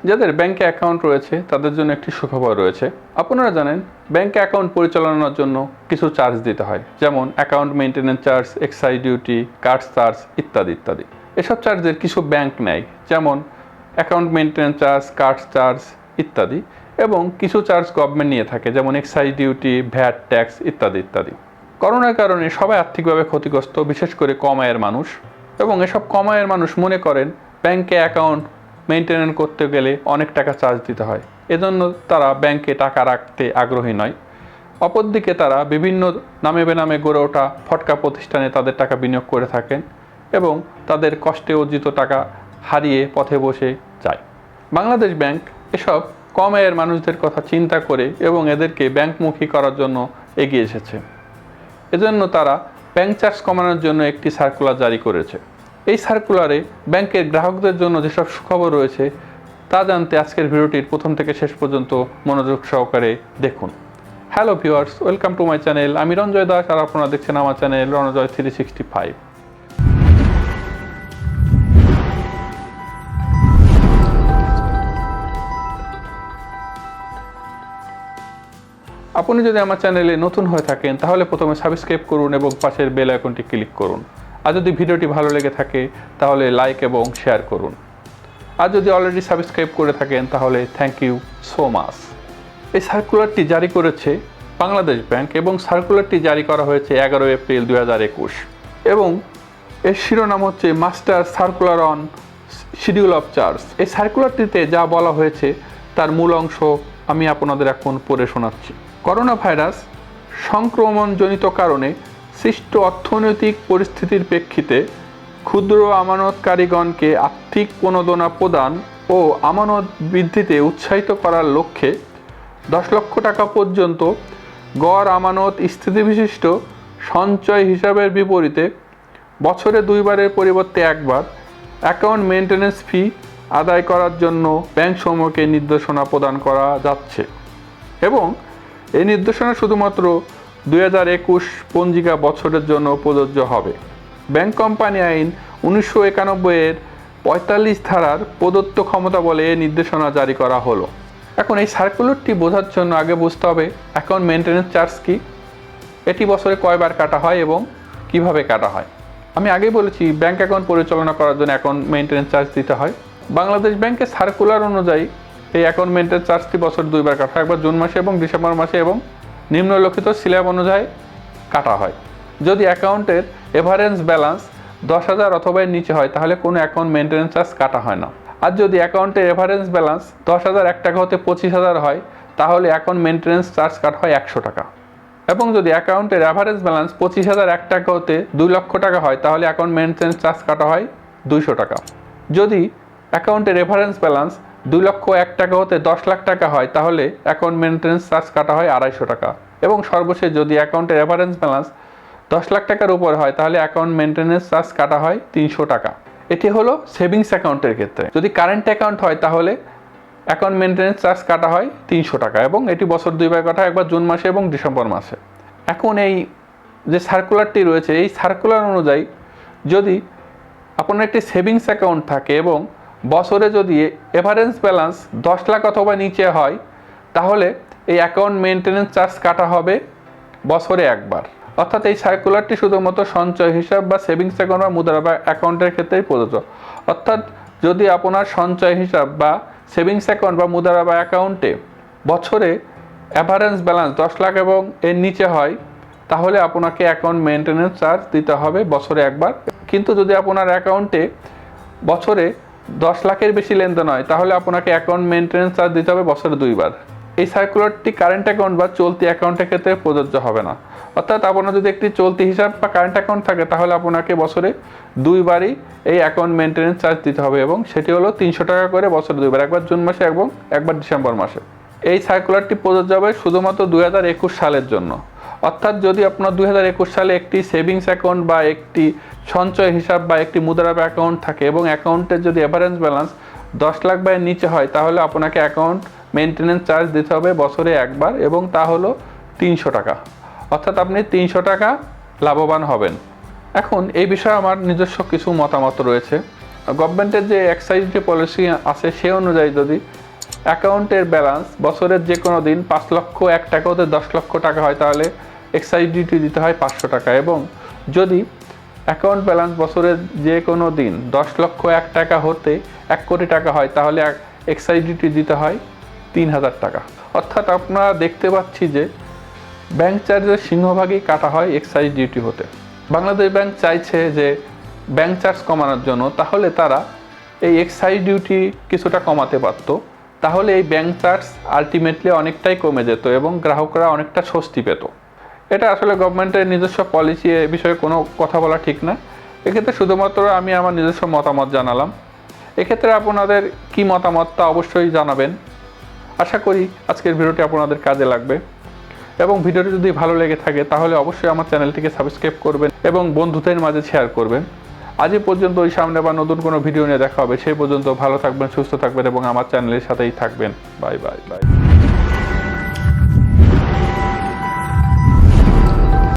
যাদের ব্যাংকে অ্যাকাউন্ট রয়েছে তাদের জন্য একটি সুখবর রয়েছে। আপনারা জানেন ব্যাংকে অ্যাকাউন্ট পরিচালনার জন্য কিছু চার্জ দিতে হয়, যেমন account maintenance charge, excise duty, card charge ইত্যাদি ইত্যাদি। এসব চার্জের কিছু ব্যাংক নেয়, যেমন account maintenance charge, card charge ইত্যাদি, এবং কিছু চার্জ গভর্নমেন্ট নিয়ে থাকে, যেমন এক্সাইজ ডিউটি, ভ্যাট ট্যাক্স ইত্যাদি ইত্যাদি। করোনার কারণে সবাই আর্থিকভাবে ক্ষতিগ্রস্ত, বিশেষ করে কম আয়ের মানুষ, এবং এসব কম আয়ের মানুষ মনে করেন ব্যাংকে অ্যাকাউন্ট মেইনটেনেন্স করতে গেলে অনেক টাকা চার্জ দিতে হয়, এজন্য তারা ব্যাংকে টাকা রাখতে আগ্রহী নয়। অপরদিকে তারা বিভিন্ন নামে বেনামে গড়ে ওঠা ফটকা প্রতিষ্ঠানে তাদের টাকা বিনিয়োগ করে থাকেন এবং তাদের কষ্টে অর্জিত টাকা হারিয়ে পথে বসে যায়। বাংলাদেশ ব্যাংক এসব কম আয়ের মানুষদের কথা চিন্তা করে এবং এদেরকে ব্যাংকমুখী করার জন্য এগিয়ে এসেছে। এজন্য তারা ব্যাংক চার্জ কমানোর জন্য একটি সার্কুলার জারি করেছে। এই সার্কুলারে ব্যাংকের গ্রাহকদের জন্য যেসব সুখবর রয়েছে তা জানতে আজকের ভিডিওটির প্রথম থেকে শেষ পর্যন্ত মনোযোগ সহকারে দেখুন। Hello viewers, welcome to my channel. আমি রঞ্জয় দাস আর আপনারা দেখছেন আমার চ্যানেল রণজয় 365। আপনি যদি আমার চ্যানেলে নতুন হয়ে থাকেন তাহলে প্রথমে সাবস্ক্রাইব করুন এবং পাশের বেল আইকনটি ক্লিক করুন। আর যদি ভিডিওটি ভালো লেগে থাকে তাহলে লাইক এবং শেয়ার করুন। আর যদি অলরেডি সাবস্ক্রাইব করে থাকেন তাহলে থ্যাংক ইউ সো মাচ। এই সার্কুলারটি জারি করেছে বাংলাদেশ ব্যাংক এবং সার্কুলারটি জারি করা হয়েছে 11 এপ্রিল 2021 এবং এর শিরোনাম হচ্ছে master circular on schedule of charge. এই সার্কুলারটিতে যা বলা হয়েছে তার মূল অংশ আমি আপনাদের এখন পড়ে শোনাচ্ছি। করোনা ভাইরাস সংক্রমণজনিত কারণে সৃষ্ট অর্থনৈতিক পরিস্থিতির প্রেক্ষিতে ক্ষুদ্র আমানতকারীগণকে আর্থিক প্রণোদনা প্রদান ও আমানত বৃদ্ধিতে উৎসাহিত করার লক্ষ্যে 10 লক্ষ টাকা পর্যন্ত গড় আমানত স্থিতিবিশিষ্ট সঞ্চয় হিসাবের বিপরীতে বছরে 2 বারের পরিবর্তে 1 বার অ্যাকাউন্ট মেইনটেনেন্স ফি আদায় করার জন্য ব্যাংকসমূহকে নির্দেশনা প্রদান করা যাচ্ছে এবং এই নির্দেশনা শুধুমাত্র 2021 পঞ্জিকা বছরের জন্য প্রযোজ্য হবে। ব্যাংক কোম্পানি আইন 1991 এর 45 ধারার প্রদত্ত ক্ষমতা বলে এই নির্দেশনা জারি করা হলো। এখন এই সার্কুলারটি বোঝার জন্য আগে বুঝতে হবে অ্যাকাউন্ট মেইনটেনেন্স চার্জ কি, এটি বছরে কয়বার কাটা হয় এবং কিভাবে কাটা হয়। আমি আগেই বলেছি ব্যাংক অ্যাকাউন্ট পরিচালনা করার জন্য অ্যাকাউন্ট মেইনটেনেন্স চার্জ দিতে হয়। বাংলাদেশ ব্যাংকের সার্কুলার অনুযায়ী এই অ্যাকাউন্ট মেইনটেনেন্স চার্জটি বছরে 2 বার কাটা হয়, একবার জুন মাসে এবং ডিসেম্বর মাসে, এবং নিম্নলিখিত স্ল্যাব অনুযায়ী কাটা হয়। যদি অ্যাকাউন্টের এভারেজ ব্যালেন্স 10,000 অথবা এর নিচে হয় তাহলে কোনো অ্যাকাউন্ট মেইনটেনেন্স চার্জ কাটা হয় না। আর যদি অ্যাকাউন্টের এভারেজ ব্যালেন্স 10,000 টাকা হতে 25,000 হয় তাহলে অ্যাকাউন্ট মেইনটেনেন্স চার্জ কাটা হয় 100 টাকা। এবং যদি অ্যাকাউন্টের অ্যাভারেজ ব্যালেন্স 25,001 টাকা হতে 2 লক্ষ টাকা হয় তাহলে অ্যাকাউন্ট মেইনটেনেন্স চার্জ কাটা হয় 200 টাকা। যদি অ্যাকাউন্টের রেফারেন্স ব্যালেন্স 2 লক্ষ 1 টাকা হতে 10 লাখ টাকা হয় তাহলে অ্যাকাউন্ট মেইনটেনেন্স চার্জ কাটা হয় 250 টাকা। এবং সর্বশেষ যদি অ্যাকাউন্টের রেফারেন্স ব্যালেন্স 10 লাখ টাকার উপর হয় তাহলে অ্যাকাউন্ট মেইনটেনেন্স চার্জ কাটা হয় 300 টাকা। এটি হলো সেভিংস অ্যাকাউন্টের ক্ষেত্রে। যদি কারেন্ট অ্যাকাউন্ট হয় তাহলে অ্যাকাউন্ট মেইনটেনেন্স চার্জ কাটা হয় 300 টাকা এবং এটি বছর 2 বার কাটা হয়, একবার জুন মাসে এবং ডিসেম্বর মাসে। এখন এই যে সার্কুলারটি রয়েছে এই সার্কুলার অনুযায়ী যদি আপনার একটি সেভিংস অ্যাকাউন্ট থাকে এবং বছরে যদি এভারেজ ব্যালেন্স 10 লাখ অথবা নিচে হয় তাহলে এই অ্যাকাউন্ট মেইনটেনেন্স চার্জ কাটা হবে বছরে 1 বার। অর্থাৎ এই সার্কুলারটি শুধুমাত্র সঞ্চয় হিসাব বা সেভিংস অ্যাকাউন্ট বা মুদ্রা অ্যাকাউন্টের ক্ষেত্রেই প্রযোজ্য। অর্থাৎ যদি আপনার সঞ্চয় হিসাব বা সেভিংস অ্যাকাউন্ট বা মুদ্রা অ্যাকাউন্টে বছরে অ্যাভারেজ ব্যালেন্স 10 লাখ এবং এর নিচে হয় তাহলে আপনাকে অ্যাকাউন্ট মেইনটেনেন্স চার্জ দিতে হবে বছরে 1 বার। কিন্তু যদি আপনার অ্যাকাউন্টে বছরে 10 লাখের বেশি লেনদেন হয় তাহলে আপনাকে অ্যাকাউন্ট মেইনটেনেন্স চার্জ দিতে হবে বছরে 2 বার। এই সার্কুলারটি কারেন্ট অ্যাকাউন্ট বা চলতি অ্যাকাউন্টের ক্ষেত্রে প্রযোজ্য হবে না। অর্থাৎ আপনার যদি একটি চলতি হিসাব বা কারেন্ট অ্যাকাউন্ট থাকে তাহলে আপনাকে বছরে 2 বারই এই অ্যাকাউন্ট মেইনটেনেন্স চার্জ দিতে হবে এবং সেটি হলো 300 টাকা করে বছরে 2 বার, একবার জুন মাসে এবং একবার ডিসেম্বর মাসে। এই সার্কুলারটি প্রযোজ্য হবে শুধুমাত্র 2021 সালের জন্য। অর্থাৎ যদি আপনার 2021 সালে একটি সেভিংস অ্যাকাউন্ট বা একটি সঞ্চয় হিসাব বা একটি মুদ্রা অ্যাকাউন্ট থাকে এবং অ্যাকাউন্টের যদি এভারেজ ব্যালেন্স 10 লাখ বা এর নিচে হয় তাহলে আপনাকে অ্যাকাউন্ট মেইনটেনেন্স চার্জ দিতে হবে বছরে 1 বার এবং তা হলো 300 টাকা। অর্থাৎ আপনি 300 টাকা লাভবান হবেন। এখন এই বিষয়ে আমার নিজস্ব কিছু মতামত রয়েছে। গভর্নমেন্টের যে এক্সাইজ ডিউটি পলিসি আছে সে অনুযায়ী যদি অ্যাকাউন্টের ব্যালেন্স বছরের যে কোনো দিন 5,01,000 হতে 10,00,000 টাকা হয় তাহলে এক্সাইজ ডিউটি দিতে হয় 500 টাকা, এবং যদি অ্যাকাউন্ট ব্যালেন্স বছরের যে কোনো দিন 10,01,000 টাকা হতে 1 কোটি টাকা হয় তাহলে এক্সাইজ ডিউটি দিতে হয় 3,000 টাকা। অর্থাৎ আপনারা দেখতে পাচ্ছি যে ব্যাংক চার্জের সিংহভাগই কাটা হয় এক্সাইজ ডিউটি হতে। বাংলাদেশ ব্যাংক চাইছে যে ব্যাংক চার্জ কমানোর জন্য, তাহলে তারা এই এক্সাইজ ডিউটি কিছুটা কমাতে পারত, তাহলে এই ব্যাংক চার্জ আলটিমেটলি অনেকটাই কমে যেত এবং গ্রাহকরা অনেকটা স্বস্তি পেত। এটা আসলে গভর্নমেন্টের নিজস্ব পলিসি, এ বিষয়ে কোনো কথা বলা ঠিক না। এক্ষেত্রে শুধুমাত্র আমি আমার নিজস্ব মতামত জানালাম। এক্ষেত্রে আপনাদের কি মতামত তা অবশ্যই জানাবেন। আশা করি আজকের ভিডিওটি আপনাদের কাজে লাগবে, এবং ভিডিওটি যদি ভালো লেগে থাকে তাহলে অবশ্যই আমার চ্যানেলটিকে সাবস্ক্রাইব করবেন এবং বন্ধুদের মাঝে শেয়ার করবেন। আজ পর্যন্ত ওই সামনে আবার নতুন কোনো ভিডিও নিয়ে দেখা হবে। সেই পর্যন্ত ভালো থাকবেন, সুস্থ থাকবেন এবং আমার চ্যানেলের সাথেই থাকবেন। Bye bye bye.